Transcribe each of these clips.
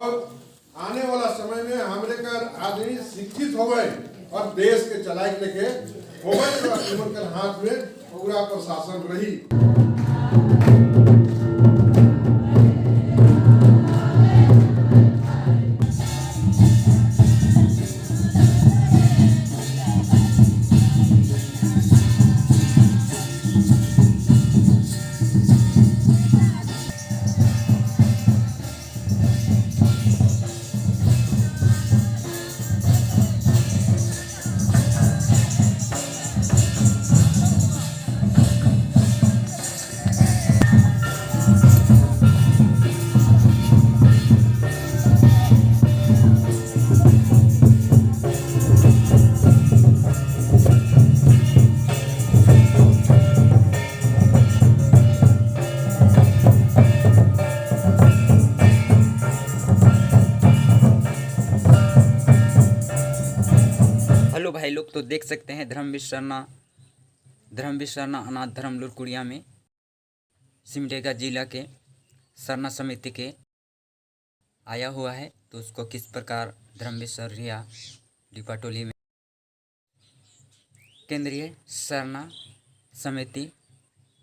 और आने वाला समय में हमरे कर आदमी शिक्षित हो गए और देश के चलाए लेके हो गए तो इमन कर हाथ में पूरा प्रशासन रही। हेलो भाई लोग, तो देख सकते हैं धर्मवीर सरना अनाथ धर्म लुरकुड़िया में सिमडेगा जिला के सरना समिति के आया हुआ है। तो उसको किस प्रकार धर्मवीर सरना डिपाटोली में केंद्रीय सरना समिति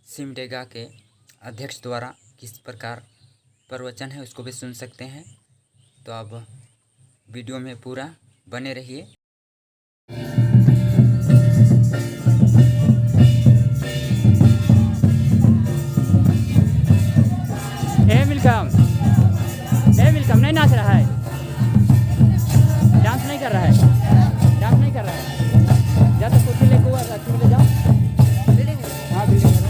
सिमडेगा के अध्यक्ष द्वारा किस प्रकार प्रवचन है उसको भी सुन सकते हैं। तो अब वीडियो में पूरा बने रहिए। वेलकम नहीं नाच रहा है, डांस नहीं कर रहा है, जा तो कुर्सी लेके ले जाओ। हाँ बिल्डिंग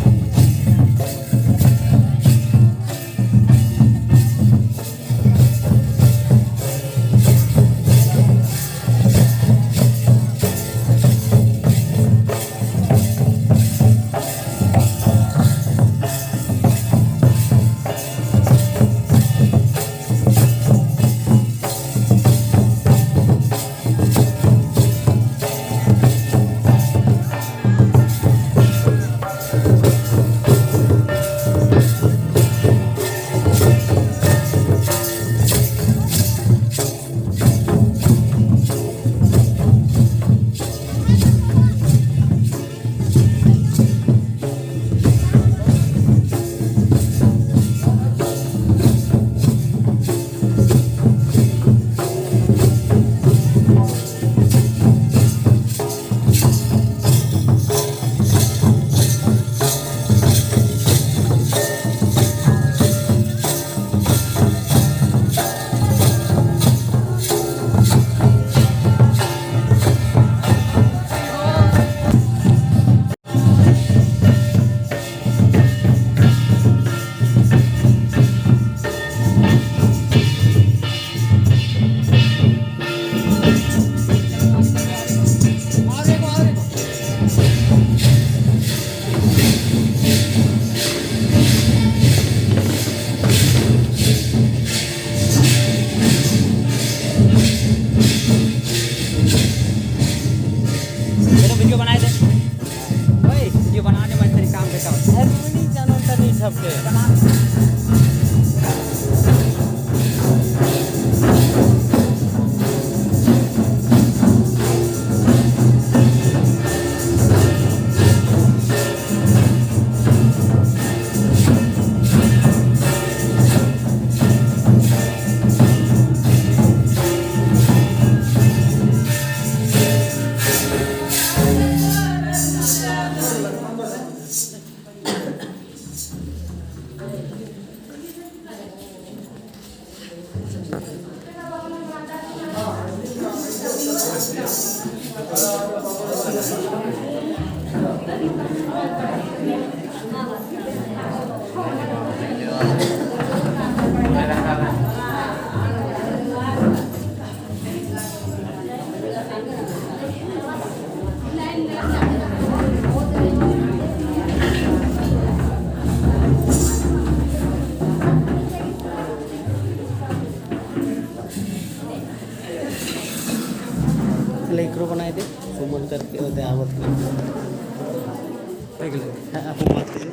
वीडियो बनाए दे। ओए वीडियो बनाने में तेरी काम बेटा है नहीं जानो तनी सबके बना। लेकरो बनाए थे सुमन करके दयावत कर आप बात करें।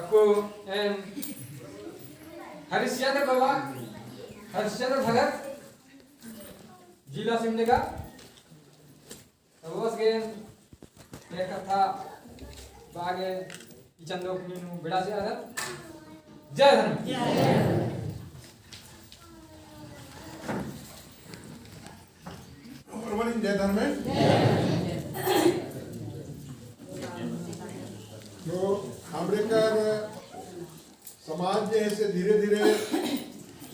आपको हरिश्चंद्र बाबा, हरिश्चंद्र भगत, जिला सिमडेगा, बस के एक कथा बागे चंदोक मीनू बिड़ा से आदर। जय धर्म। जय धर्म में तो हमरे कर समाज जो है से धीरे धीरे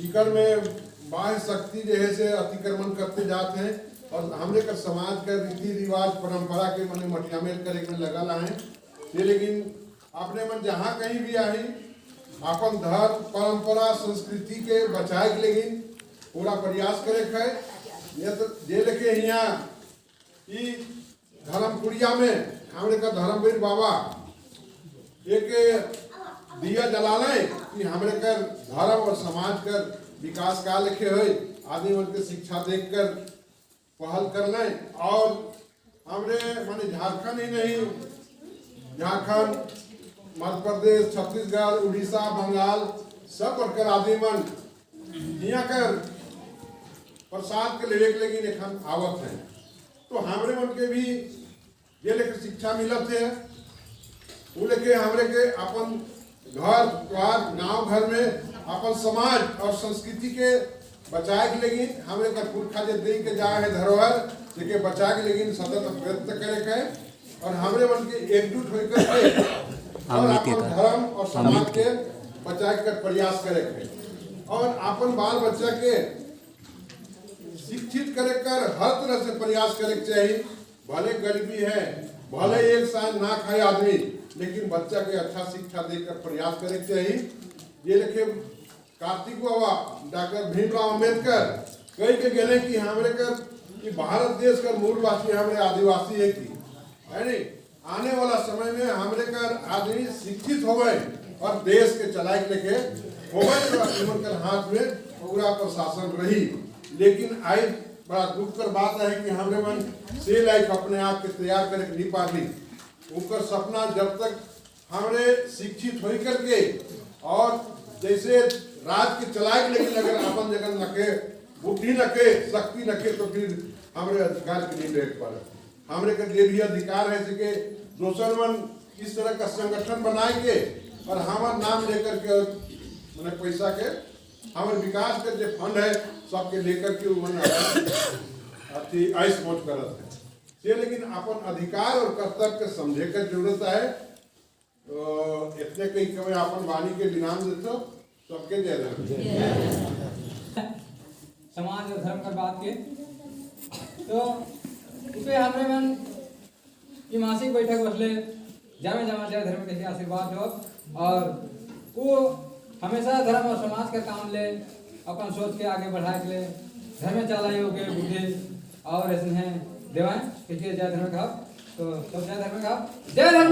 इकर में बाह्य शक्ति जो है से अतिक्रमण करते जाते हैं और हमरे का समाज का रीति रिवाज परंपरा के मने मटियामेल करे में लगल है ये। लेकिन अपने मन जहाँ कहीं भी आई अपन धर्म परंपरा संस्कृति के बचाए के लेकिन पूरा प्रयास करे है। ये तो जे लेके यहाँ ई धर्मपुरिया में हमरे का धर्मवीर बाबा एक दिया जलाने कि हमरे कर धर्म और समाज कर विकास का लिखे हुए आदमी मन के शिक्षा देखकर पहल कर लें। और हमरे माने झारखंड ही नहीं, झारखंड, मध्य प्रदेश, छत्तीसगढ़, उड़ीसा, बंगाल सब बढ़कर आदमी मन यहाँ कर प्रसाद के लेवे के लेकिन एखन आवत है। तो हमरे मन के भी ये लेकर शिक्षा मिलत है वो लेके हमरे के अपन घर द्वार गांव घर में अपन समाज और संस्कृति के बचाए के लेकिन हमरे का पुरखा जे दे के जाए है धरोहर जेके बचाए के लेकिन सतत प्रयत्न करे के और हमरे मन के एकजुट होकर के और अपन धर्म और समाज के बचाए के प्रयास करे के और अपन बाल बच्चा के शिक्षित करे कर हर तरह से प्रयास करे के चाहिए। भले गरीबी है, भले एक साल ना खाए आदमी, लेकिन बच्चा के अच्छा शिक्षा देकर प्रयास करे के चाहिए। ये लिखे कार्तिक बाबा डॉक्टर भीमराव अम्बेडकर कही के गए कि हमरे कर कि भारत देश का मूलवासी हमरे आदिवासी है कि है नहीं। आने वाला समय में हमरे कर आदमी शिक्षित हो गए और देश के चलाए के लेके हो गए हाथ में पूरा प्रशासन रही। लेकिन आज बड़ा दुख कर बात है कि हमरे मन से लाइक अपने आप के तैयार करे नहीं पा रही। ऊपर सपना जब तक हमरे शिक्षित हो करके और जैसे राज के चलाए के लेकिन अगर अपन जगह नके बुद्धि नके शक्ति नके तो फिर हमरे अधिकार के नहीं बैठ पा रहे। हमरे का ये भी अधिकार है कि दोसर मन इस तरह का संगठन बनाए के और हमार नाम लेकर के मैंने पैसा के हमारे विकास के जो फंड है सबके लेकर के अति आइस मौज करत है ये। लेकिन अपन अधिकार और कर्तव्य के समझे के जरूरत है। इतने कई कभी अपन वाणी के इनाम देते सबके दे रहे समाज और धर्म कर बात के तो उसे हमरे मन की मासिक बैठक बसले जामे जमा जय धर्म के आशीर्वाद हो और वो हमेशा धर्म और समाज के काम ले अपन सोच के आगे बढ़ाए के लिए धर्म चलाए हो गए बुद्धि और ऐसे हैं देवाएं जय धर्म का तो जय धर्म का जय धर्म।